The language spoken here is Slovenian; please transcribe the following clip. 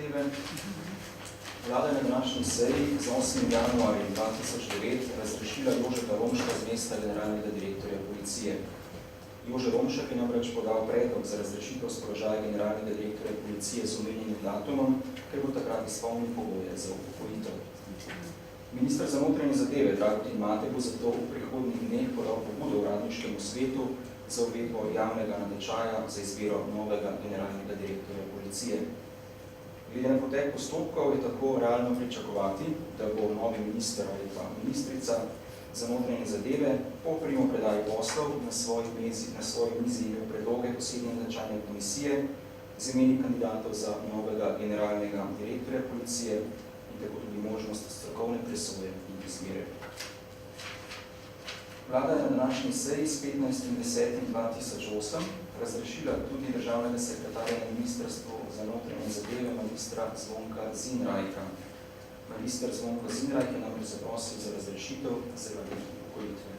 zadeve. Vlada je na današnji seji z 8. januarjem 2009 razrešila Jožeta Romška z mesta generalnega direktorja policije. Jože Romšek je namreč podal predlog za razrešitev z položaja generalnega direktorja policije z omenjenim datumom, ker bo takrat izpolnil pogoje za upokojitev. Minister za notranje zadeve Dragutin Mate bo zato v prihodnjih dneh podal pobudo uradniškemu svetu za uvedbo javnega natečaja za izbiro novega generalnega direktorja policije. Glede na potek postopkov je tako realno pričakovati, da bo novi minister ali pa ministrica za notranje zadeve po primopredaji poslov na svoji mizi imel predloge posebne natečajne komisije z imeni kandidatov za novega generalnega direktorja policije in tako tudi možnost strokovne presoje in izbire. Vlada je na današnji seji s 15.10.2008 razrešila tudi državnega sekretarja na Ministrstvu za notranje zadeve magistra Zvonka Zinrajka. Magister Zvonko Zinrajk je namreč zaprosil za razrešitev zaradi upokojitve.